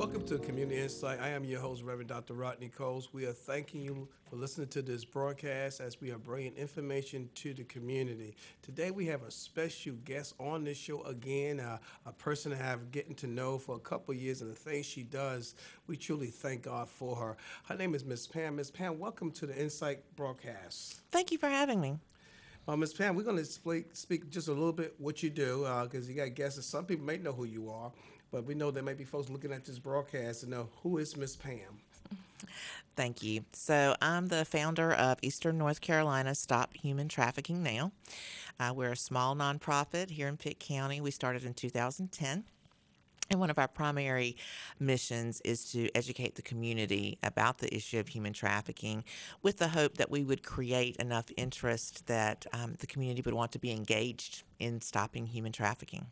Welcome to Community Insight. I am your host, Reverend Dr. Rodney Coles. We are thanking you for listening to this broadcast as we are bringing information to the community. Today we have a special guest on this show again, a person I have getting to know for a couple of years, and the things she does, we truly thank God for her. Her name is Miss Pam. Miss Pam, welcome to the Insight broadcast. Thank you for having me. Ms. Pam, we're going to speak just a little bit what you do because you got guests. Some people may know who you are, but we know there may be folks looking at this broadcast and know who is Miss Pam. Thank you. So I'm the founder of Eastern North Carolina Stop Human Trafficking Now. We're a small nonprofit here in Pitt County. We started in 2010. And one of our primary missions is to educate the community about the issue of human trafficking with the hope that we would create enough interest that the community would want to be engaged in stopping human trafficking.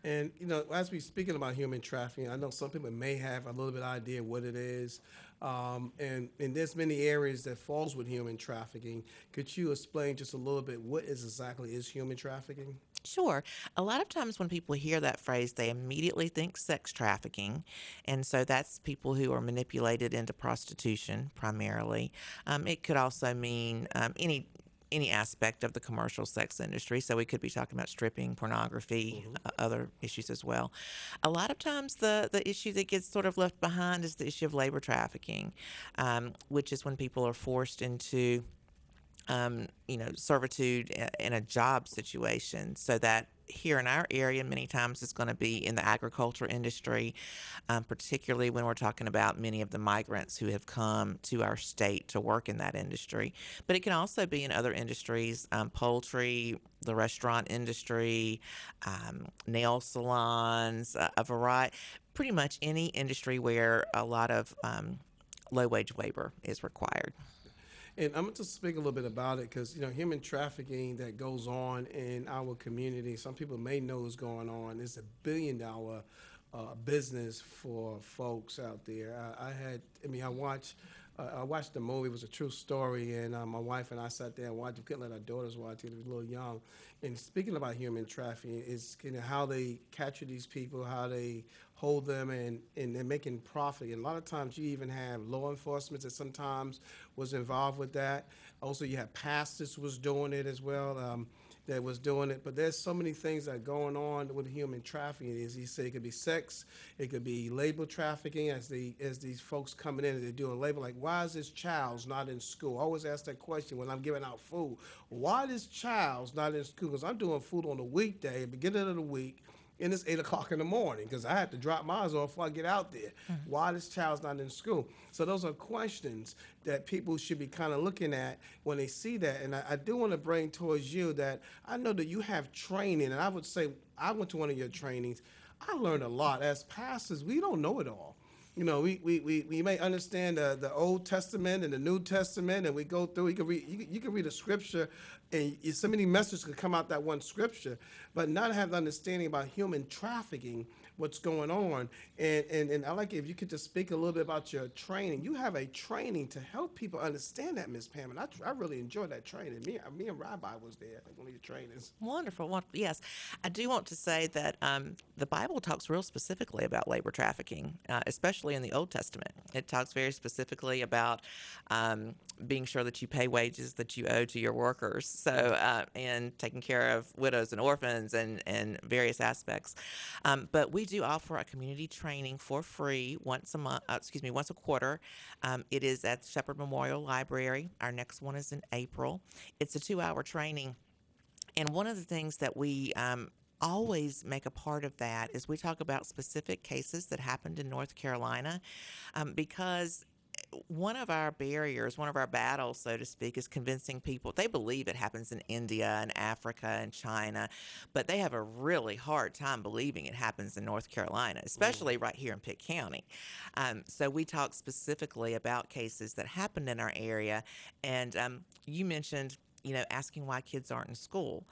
And, as we're speaking about human trafficking, I know some people may have a little bit of idea what it is. And there's many areas that falls with human trafficking. Could you explain just a little bit what exactly is human trafficking? Sure. A lot of times when people hear that phrase, they immediately think sex trafficking. And so that's people who are manipulated into prostitution primarily. It could also mean any aspect of the commercial sex industry. So we could be talking about stripping, pornography, other issues as well. A lot of times the issue that gets sort of left behind is the issue of labor trafficking, which is when people are forced into servitude in a job situation. So that here in our area, many times it's going to be in the agriculture industry, particularly when we're talking about many of the migrants who have come to our state to work in that industry. But it can also be in other industries, poultry, the restaurant industry, nail salons, a variety, pretty much any industry where a lot of low-wage labor is required. And I'm going to speak a little bit about it because, human trafficking that goes on in our community, some people may know is going on. It's $1 billion business for folks out there. I watched the movie. It was a true story, and my wife and I sat there and watched it. We couldn't let our daughters watch it. It was a little young. And speaking about human trafficking, is how they capture these people, how they hold them, and they're making profit. And a lot of times you even have law enforcement that sometimes was involved with that. Also, you have pastors was doing it as well. That was doing it. But there's so many things that are going on with human trafficking. As you say, it could be sex, it could be labor trafficking as these folks coming in and they're doing labor. Like, why is this child's not in school? I always ask that question when I'm giving out food. Why this child's not in school? Because I'm doing food on a weekday, beginning of the week, and it's 8 o'clock in the morning because I had to drop mine off before I get out there. Why this child's not in school? So those are questions that people should be kind of looking at when they see that. And I do want to bring towards you that I know that you have training, and I would say I went to one of your trainings. I learned a lot. As pastors, we don't know it all. We may understand the Old Testament and the New Testament, and we go through. You can read a scripture, and so many messages could come out that one scripture, but not have the understanding about human trafficking, what's going on. And I like it if you could just speak a little bit about your training. You have a training to help people understand that, Miss Pam, and I really enjoyed that training. Me and Rabbi was there, like one of your trainers. Wonderful. Yes. I do want to say that the Bible talks real specifically about labor trafficking, especially in the Old Testament. It talks very specifically about being sure that you pay wages that you owe to your workers, and taking care of widows and orphans and various aspects. But we do offer a community training for free once a quarter. It is at Shepherd Memorial Library. Our next one is in April. It's a 2-hour training. And one of the things that we always make a part of that is we talk about specific cases that happened in North Carolina because one of our barriers, one of our battles, so to speak, is convincing people. They believe it happens in India and Africa and China, but they have a really hard time believing it happens in North Carolina, especially right here in Pitt County. So we talk specifically about cases that happened in our area. And you mentioned, asking why kids aren't in school.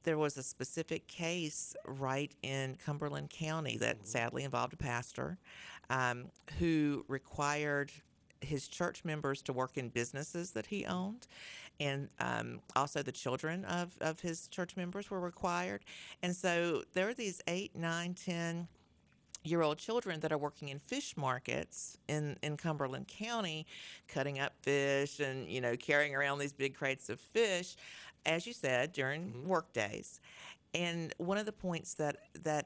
There was a specific case right in Cumberland County that sadly involved a pastor who required his church members to work in businesses that he owned. And also the children of his church members were required. And so there were these 8, 9, 10 year old children that are working in fish markets in Cumberland County, cutting up fish and, carrying around these big crates of fish, as you said, during Hmm. work days. And one of the points that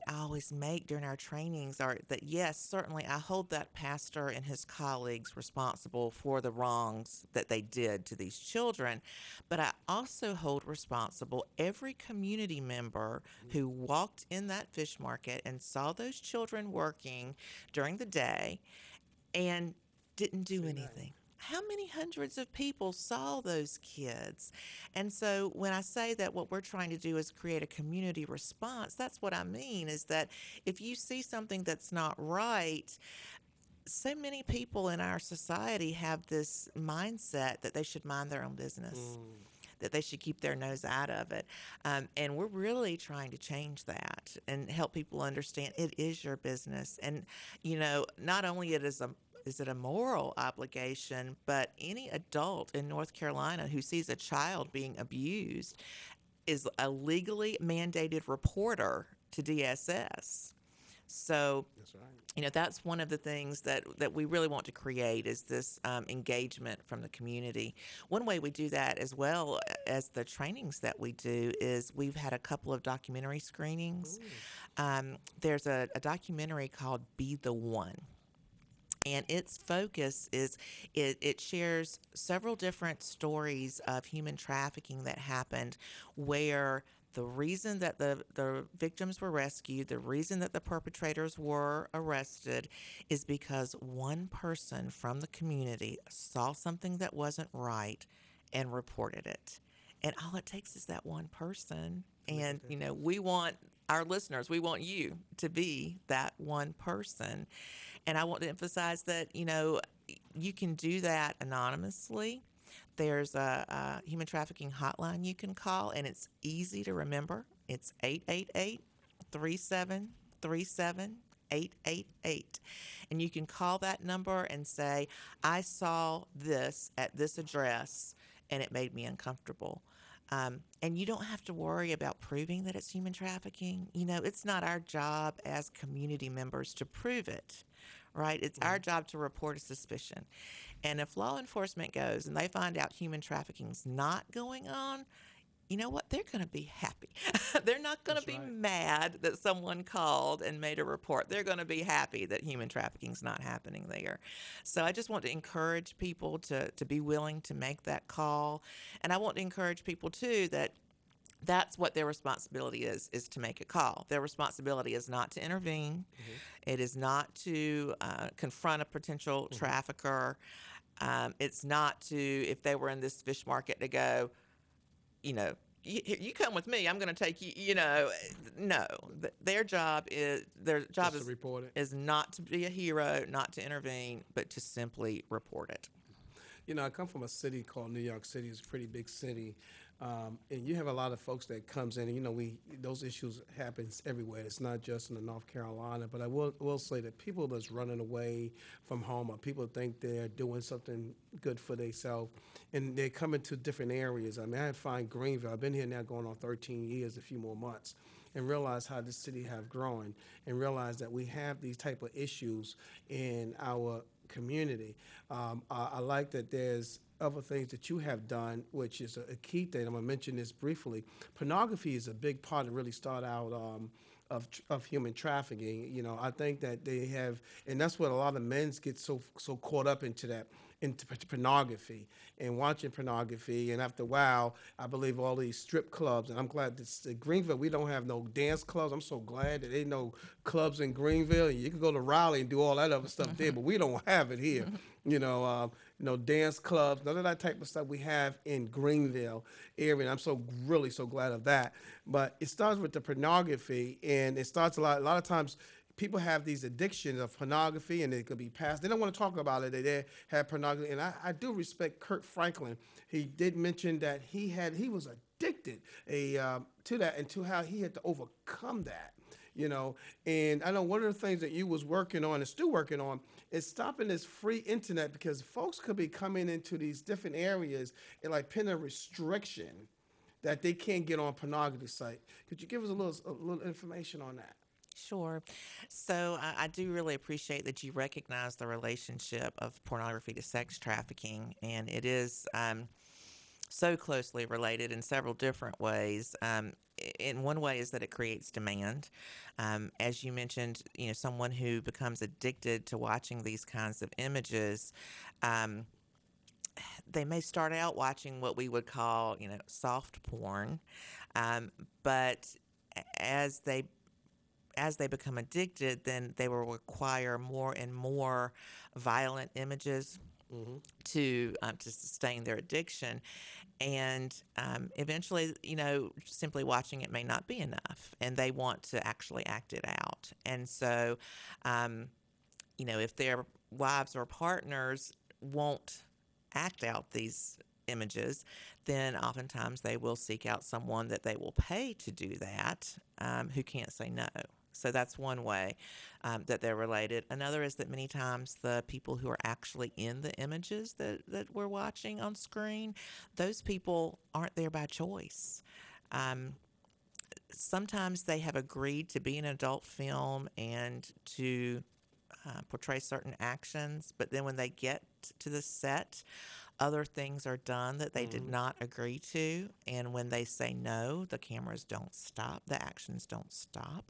I always make during our trainings are that, yes, certainly I hold that pastor and his colleagues responsible for the wrongs that they did to these children, but I also hold responsible every community member who walked in that fish market and saw those children working during the day and didn't do Say nothing. anything. How many hundreds of people saw those kids? And so when I say that what we're trying to do is create a community response, that's what I mean is that if you see something that's not right, so many people in our society have this mindset that they should mind their own business, Mm. that they should keep their nose out of it. And we're really trying to change that and help people understand it is your business. And, not only is it a moral obligation, but any adult in North Carolina who sees a child being abused is a legally mandated reporter to DSS. So, That's right. that's one of the things that we really want to create is this engagement from the community. One way we do that as well as the trainings that we do is we've had a couple of documentary screenings. Mm. There's a documentary called Be the One. And its focus is it shares several different stories of human trafficking that happened where the reason that the victims were rescued, the reason that the perpetrators were arrested is because one person from the community saw something that wasn't right and reported it. And all it takes is that one person. To make a And, difference. we want our listeners, we want you to be that one person. And I want to emphasize that, you can do that anonymously. There's a human trafficking hotline you can call, and it's easy to remember. It's 888-3737-888. And you can call that number and say, I saw this at this address, and it made me uncomfortable. And you don't have to worry about proving that it's human trafficking. It's not our job as community members to prove it, right? It's our Right. job to report a suspicion. And if law enforcement goes and they find out human trafficking's not going on, you know what? They're going to be happy. They're not going to That's be right. mad that someone called and made a report. They're going to be happy that human trafficking's not happening there. So I just want to encourage people to be willing to make that call. And I want to encourage people, too, that that's what their responsibility is to make a call. Their responsibility is not to intervene. Hmm. It is not to confront a potential Hmm. trafficker. It's not to, if they were in this fish market, to go, you come with me. I'm going to take you. No. Their job Just to is report it. is not to be a hero, not to intervene, but to simply report it. I come from a city called New York City. It's a pretty big city, and you have a lot of folks that comes in. And, we those issues happens everywhere. It's not just in the North Carolina. But I will say that people that's running away from home, or people think they're doing something good for themselves, and they're coming to different areas. I mean, I find Greenville. I've been here now going on 13 years, a few more months, and realize how this city have grown, and realize that we have these type of issues in our community. I like that there's other things that you have done, which is a key thing. I'm going to mention this briefly. Pornography is a big part to really start out of human trafficking. I think that they have, and that's what a lot of men get so caught up into that, into pornography and watching pornography. And after a while, I believe all these strip clubs, and I'm glad that in Greenville, we don't have no dance clubs. I'm so glad that they know clubs in Greenville. And you can go to Raleigh and do all that other stuff there, but we don't have it here. Dance clubs, none of that type of stuff we have in Greenville area. And I'm really so glad of that. But it starts with the pornography, and it starts a lot of times people have these addictions of pornography, and it could be passed. They don't want to talk about it. They have pornography, and I do respect Kurt Franklin. He did mention that he was addicted to that, and to how he had to overcome that. And I know one of the things that you was working on and still working on is stopping this free internet, because folks could be coming into these different areas and like putting a restriction that they can't get on pornography site. Could you give us a little information on that? Sure. So I do really appreciate that you recognize the relationship of pornography to sex trafficking, and it is so closely related in several different ways. In one way is that it creates demand. As you mentioned, someone who becomes addicted to watching these kinds of images, um, they may start out watching what we would call, soft porn, but as they become addicted, then they will require more and more violent images to sustain their addiction, and eventually, simply watching it may not be enough, and they want to actually act it out. And so, if their wives or partners won't act out these images, then oftentimes they will seek out someone that they will pay to do that, who can't say no. So that's one way that they're related. Another is that many times the people who are actually in the images that we're watching on screen, those people aren't there by choice. Sometimes they have agreed to be an adult film and to portray certain actions, but then when they get to the set, other things are done that they did not agree to. And when they say no, the cameras don't stop, the actions don't stop.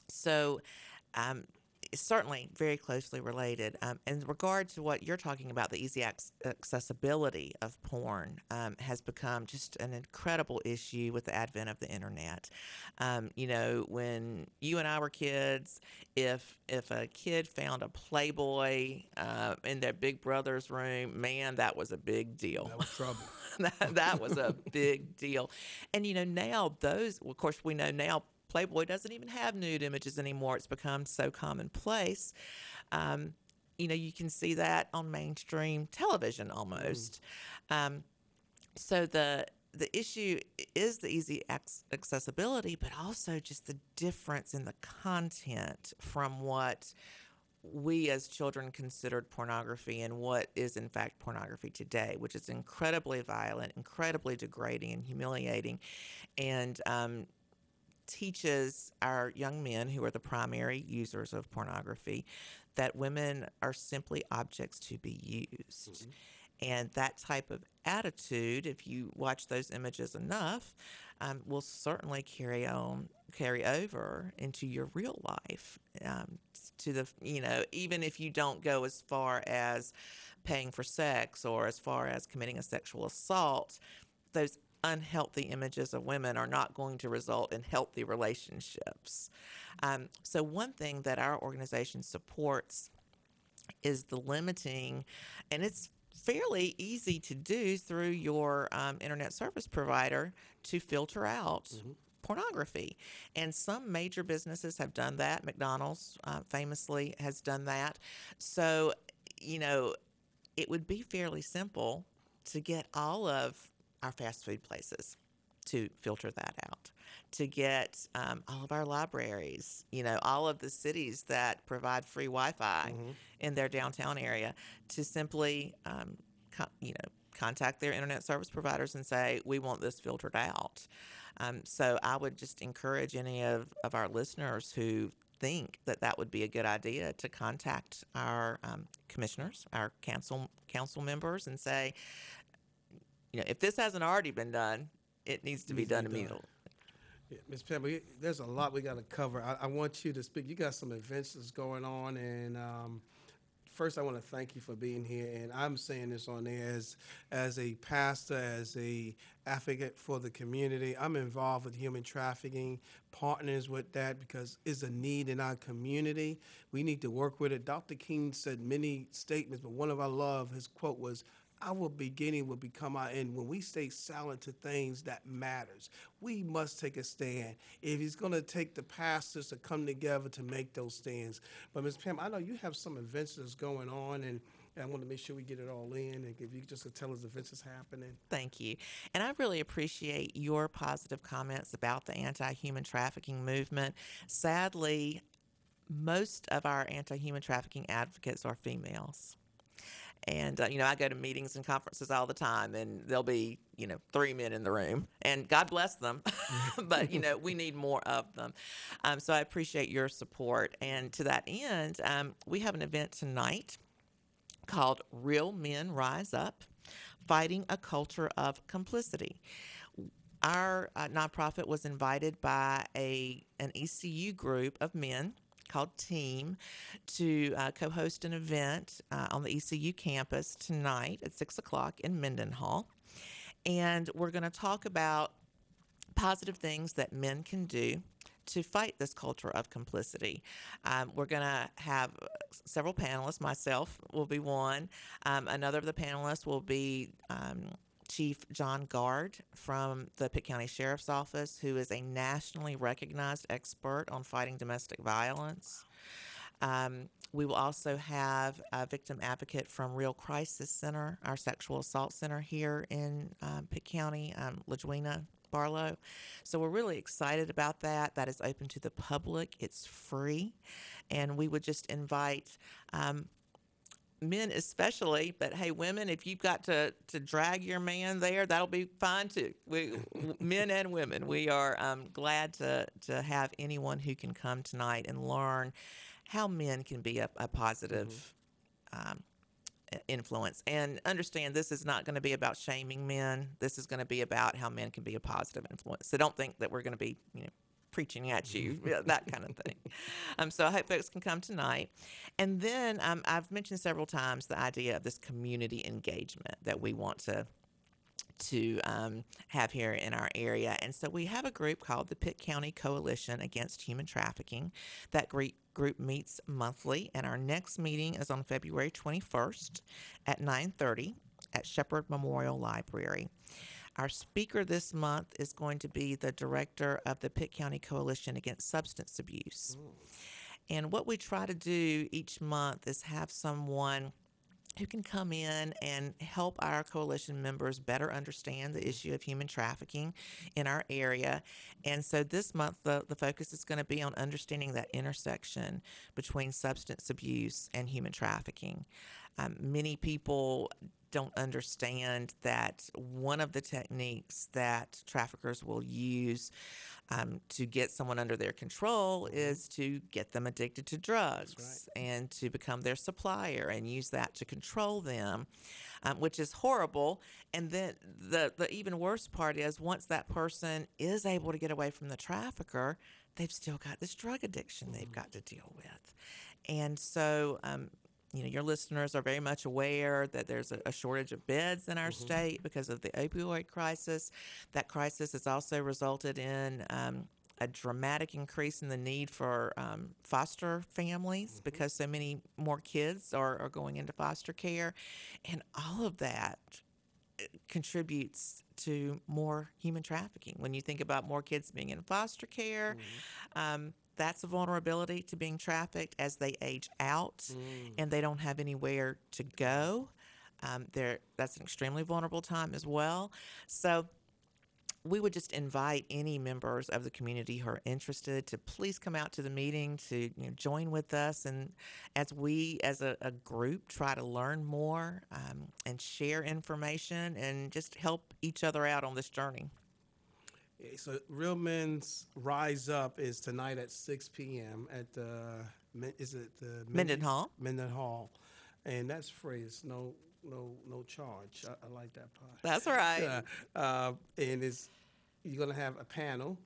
So it's certainly very closely related. In regard to what you're talking about, the easy accessibility of porn has become just an incredible issue with the advent of the internet. When you and I were kids, if a kid found a Playboy in their big brother's room, man, that was a big deal. That was trouble. that was a big deal. And now of course, we know now Playboy doesn't even have nude images anymore. It's become so commonplace. You can see that on mainstream television almost. So the issue is the easy accessibility, but also just the difference in the content from what we as children considered pornography and what is in fact pornography today, which is incredibly violent, incredibly degrading and humiliating, and teaches our young men, who are the primary users of pornography, that women are simply objects to be used. And that type of attitude, if you watch those images enough, will certainly carry over into your real life. Even if you don't go as far as paying for sex or as far as committing a sexual assault, those unhealthy images of women are not going to result in healthy relationships. So one thing that our organization supports is the limiting, and it's fairly easy to do through your internet service provider, to filter out pornography. And some major businesses have done that. McDonald's famously has done that. So, it would be fairly simple to get all of our fast food places to filter that out, to get all of our libraries, all of the cities that provide free Wi-Fi in their downtown area, to simply, contact their internet service providers and say, we want this filtered out. So I would just encourage any of our listeners who think that would be a good idea to contact our commissioners, our council members, and say, if this hasn't already been done, it needs to be done immediately. Yeah, Ms. Pam, there's a lot we got to cover. I want you to speak. You got some events that's going on, and first I want to thank you for being here. And I'm saying this on there as a pastor, as a advocate for the community. I'm involved with human trafficking, partners with that, because it's a need in our community. We need to work with it. Dr. King said many statements, but one of I love, his quote was, our beginning will become our end. When we stay silent to things that matters, we must take a stand. If he's going to take the pastors to come together to make those stands. But Ms. Pam, I know you have some events that's going on, and I want to make sure we get it all in. And if you just could tell us events that's happening. Thank you. And I really appreciate your positive comments about the anti-human trafficking movement. Sadly, most of our anti-human trafficking advocates are females. And, I go to meetings and conferences all the time, and there'll be, 3 men in the room. And God bless them, but, we need more of them. So I appreciate your support. And to that end, we have an event tonight called Real Men Rise Up, Fighting a Culture of Complicity. Our nonprofit was invited by an ECU group of men called Team to co-host an event on the ECU campus tonight at 6 o'clock in Mendenhall. And we're going to talk about positive things that men can do to fight this culture of complicity. We're going to have several panelists. Myself will be one. Another of the panelists will be Chief John Gard from the Pitt County Sheriff's Office, who is a nationally recognized expert on fighting domestic violence. We will also have a victim advocate from Real Crisis Center, our sexual assault center here in Pitt County, LaJuina Barlow. So we're really excited about that. That is open to the public. It's free. And we would just invite men especially, but hey, women, if you've got to drag your man there, that'll be fine too. Men and women, we are glad to have anyone who can come tonight and learn how men can be a positive influence. And understand, this is not going to be about shaming men. This is going to be about how men can be a positive influence. So don't think that we're going to be, preaching at you, that kind of thing. So I hope folks can come tonight. And then I've mentioned several times the idea of this community engagement that we want to have here in our area. And so we have a group called the Pitt County Coalition Against Human Trafficking. That group meets monthly, and our next meeting is on February 21st at 9:30 at Shepherd Memorial Library. Our speaker this month is going to be the director of the Pitt County Coalition Against Substance Abuse. And what we try to do each month is have someone who can come in and help our coalition members better understand the issue of human trafficking in our area. And so this month, the focus is going to be on understanding that intersection between substance abuse and human trafficking. Many people don't understand that one of the techniques that traffickers will use to get someone under their control is to get them addicted to drugs and to become their supplier and use that to control them, which is horrible. And then the even worse part is once that person is able to get away from the trafficker, they've still got this drug addiction they've got to deal with. And so your listeners are very much aware that there's a shortage of beds in our state because of the opioid crisis. That crisis has also resulted in a dramatic increase in the need for foster families because so many more kids are going into foster care. And all of that contributes to more human trafficking. When you think about more kids being in foster care, that's a vulnerability to being trafficked as they age out and they don't have anywhere to go. That's an extremely vulnerable time as well. So we would just invite any members of the community who are interested to please come out to the meeting to join with us, and as we as a group try to learn more and share information and just help each other out on this journey. So Real Men's Rise Up is tonight at 6 p.m. at the Mendenhall. Mendenhall, and that's free. It's no charge. I like that part. That's right. And you're gonna have a panel.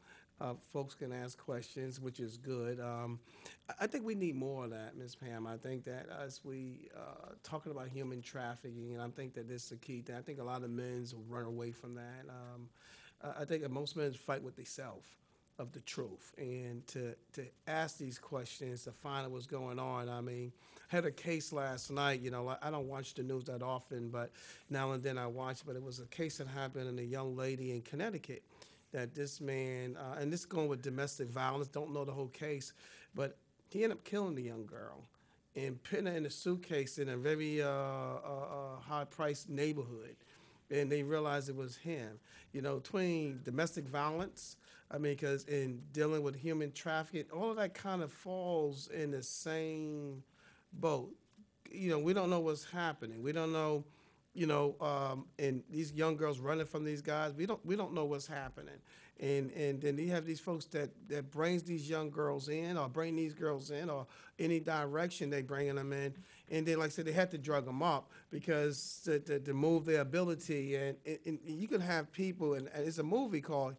Folks can ask questions, which is good. I think we need more of that, Ms. Pam. I think that as we talking about human trafficking, and I think that this is a key thing. I think a lot of men run away from that. I think that most men fight with themselves of the truth, and to ask these questions to find out what's going on. I mean, I had a case last night. I don't watch the news that often, but now and then I watch. But it was a case that happened in a young lady in Connecticut that this man, and this is going with domestic violence. Don't know the whole case, but he ended up killing the young girl and putting her in a suitcase in a very high-priced neighborhood. And they realized it was him. Between domestic violence, because in dealing with human trafficking, all of that kind of falls in the same boat. we don't know what's happening. We don't know, and these young girls running from these guys. We don't know what's happening. And then you have these folks that brings these young girls in, or bring these girls in, or any direction they bringing them in. And then, like I said, they had to drug them up because to move their ability. And you can have people, and it's a movie called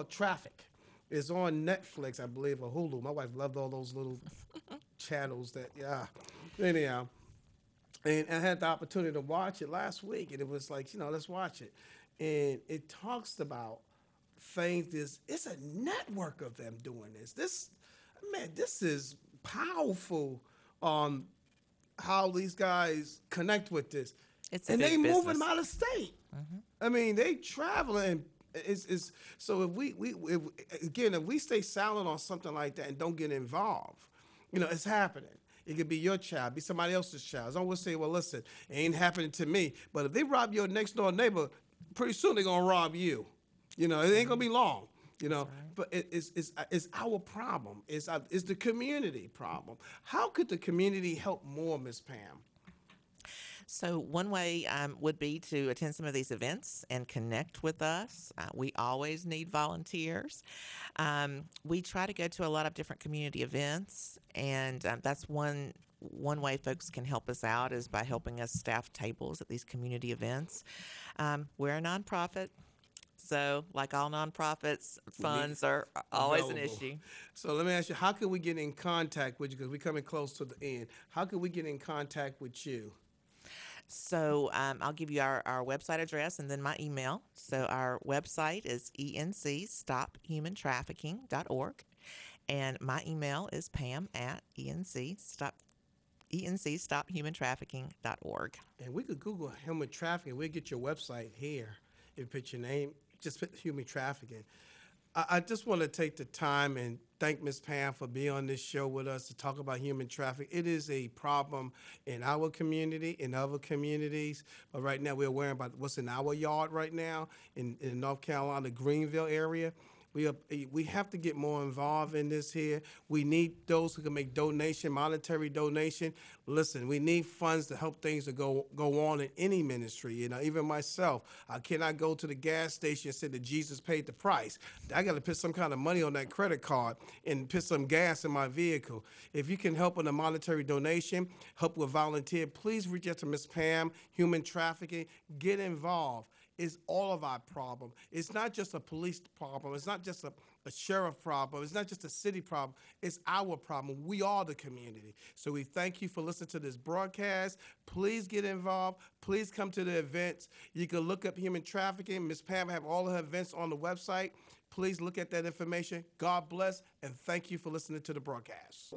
Traffic. It's on Netflix, I believe, or Hulu. My wife loved all those little channels that, yeah. Anyhow, and I had the opportunity to watch it last week, and it was like, let's watch it. And it talks about things. It's a network of them doing this. This is powerful on how these guys connect with this. And they moving them out of state. Mm-hmm. I mean, they traveling. So if we stay silent on something like that and don't get involved, it's happening. It could be your child, be somebody else's child. As I always say, well, listen, it ain't happening to me. But if they rob your next door neighbor, pretty soon they're gonna rob you. It ain't gonna be long. Right. But it's our problem. It's the community problem. How could the community help more, Ms. Pam? So one way would be to attend some of these events and connect with us. We always need volunteers. We try to go to a lot of different community events, and that's one way folks can help us out is by helping us staff tables at these community events. We're a nonprofit. So, like all nonprofits, funds are always an issue. So let me ask you, how can we get in contact with you? Because we're coming close to the end. How can we get in contact with you? So I'll give you our website address and then my email. So our website is encstophumantrafficking.org. And my email is pam@encstophumantrafficking.org. And we could Google human trafficking. We'll get your website here. If you put your name, just put human trafficking. I just want to take the time and thank Ms. Pam for being on this show with us to talk about human trafficking. It is a problem in our community, in other communities, but right now we're worrying about what's in our yard right now in North Carolina, Greenville area. We have to get more involved in this here. We need those who can make monetary donation. Listen, we need funds to help things to go on in any ministry. Even myself, I cannot go to the gas station and say that Jesus paid the price. I got to put some kind of money on that credit card and put some gas in my vehicle. If you can help with a monetary donation, help with volunteer, please reach out to Ms. Pam, Human Trafficking. Get involved. It's all of our problem. It's not just a police problem. It's not just a sheriff problem. It's not just a city problem. It's our problem. We are the community. So we thank you for listening to this broadcast. Please get involved. Please come to the events. You can look up human trafficking. Ms. Pam have all of her events on the website. Please look at that information. God bless, and thank you for listening to the broadcast.